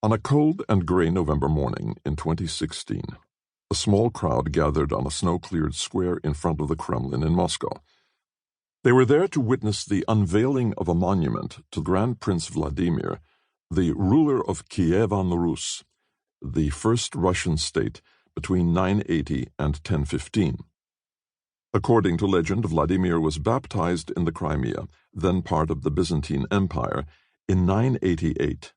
On a cold and gray November morning in 2016, a small crowd gathered on a snow-cleared square in front of the Kremlin in Moscow. They were there to witness the unveiling of a monument to Grand Prince Vladimir, the ruler of Kievan Rus, the first Russian state between 980 and 1015. According to legend, Vladimir was baptized in the Crimea, then part of the Byzantine Empire, in 988,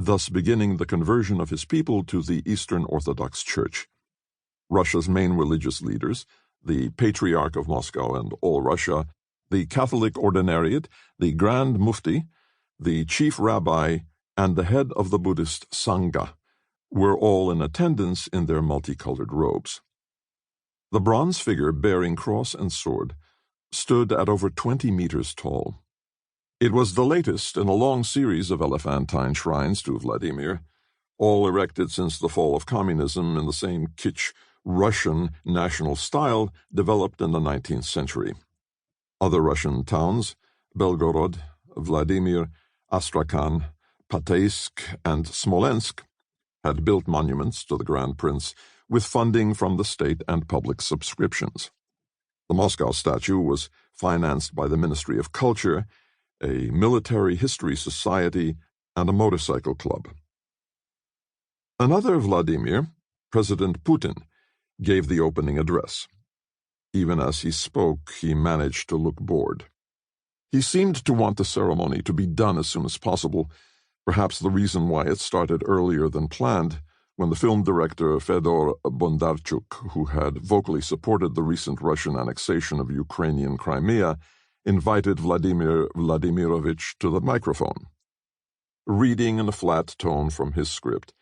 thus beginning the conversion of his people to the Eastern Orthodox Church. Russia's main religious leaders, the Patriarch of Moscow and all Russia, the Catholic Ordinariate, the Grand Mufti, the Chief Rabbi, and the head of the Buddhist Sangha, were all in attendance in their multicolored robes. The bronze figure bearing cross and sword stood at over 20 meters tall. It was the latest in a long series of elephantine shrines to Vladimir, all erected since the fall of communism in the same kitsch Russian national style developed in the 19th century. Other Russian towns, Belgorod, Vladimir, Astrakhan, Pataysk, and Smolensk, had built monuments to the Grand Prince with funding from the state and public subscriptions. The Moscow statue was financed by the Ministry of Culture, a military history society, and a motorcycle club. Another Vladimir, President Putin, gave the opening address. Even as he spoke, he managed to look bored. He seemed to want the ceremony to be done as soon as possible, perhaps the reason why it started earlier than planned, when the film director Fedor Bondarchuk, who had vocally supported the recent Russian annexation of Ukrainian Crimea, invited Vladimir Vladimirovich to the microphone. Reading in a flat tone from his script,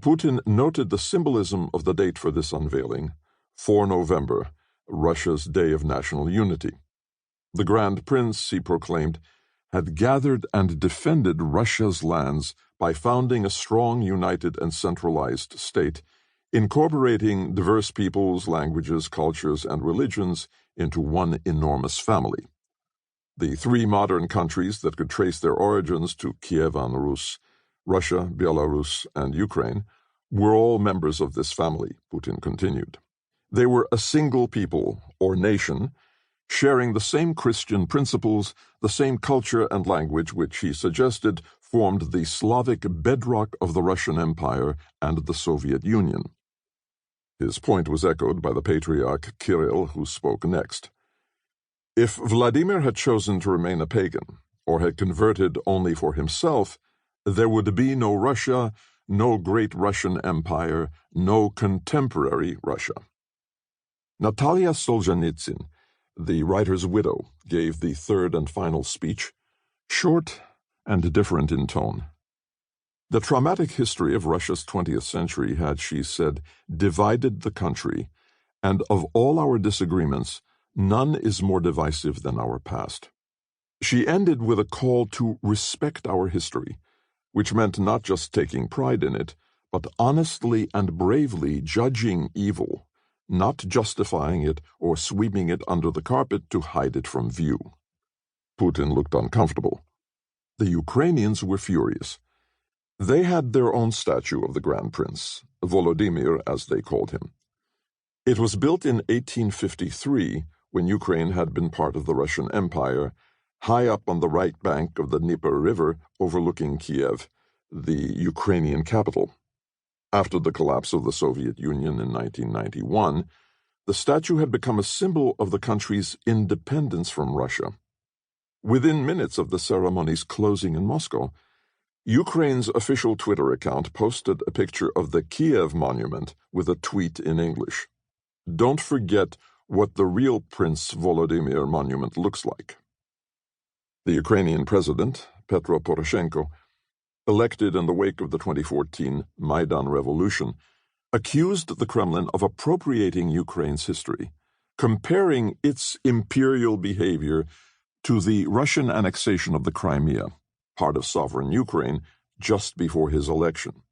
Putin noted the symbolism of the date for this unveiling, 4 November, Russia's Day of National Unity. The Grand Prince, he proclaimed, had gathered and defended Russia's lands by founding a strong, united, and centralized state, incorporating diverse peoples, languages, cultures, and religions into one enormous family. The three modern countries that could trace their origins to Kievan Rus, Russia, Belarus, and Ukraine, were all members of this family, Putin continued. They were a single people, or nation, sharing the same Christian principles, the same culture and language which he suggested formed the Slavic bedrock of the Russian Empire and the Soviet Union. His point was echoed by the Patriarch Kirill, who spoke next. If Vladimir had chosen to remain a pagan, or had converted only for himself, there would be no Russia, no great Russian Empire, no contemporary Russia. Natalia Solzhenitsyn, the writer's widow, gave the third and final speech, short and different in tone. The traumatic history of Russia's 20th century had, she said, divided the country, and of all our disagreements, none is more divisive than our past. She ended with a call to respect our history, which meant not just taking pride in it, but honestly and bravely judging evil, not justifying it or sweeping it under the carpet to hide it from view. Putin looked uncomfortable. The Ukrainians were furious. They had their own statue of the Grand Prince, Volodymyr as they called him. It was built in 1853, when Ukraine had been part of the Russian Empire, high up on the right bank of the Dnieper River overlooking Kiev, the Ukrainian capital. After the collapse of the Soviet Union in 1991, the statue had become a symbol of the country's independence from Russia. Within minutes of the ceremony's closing in Moscow, Ukraine's official Twitter account posted a picture of the Kiev monument with a tweet in English. Don't forget what the real Prince Volodymyr monument looks like. The Ukrainian president, Petro Poroshenko, elected in the wake of the 2014 Maidan Revolution, accused the Kremlin of appropriating Ukraine's history, comparing its imperial behavior to the Russian annexation of the Crimea, part of sovereign Ukraine, just before his election.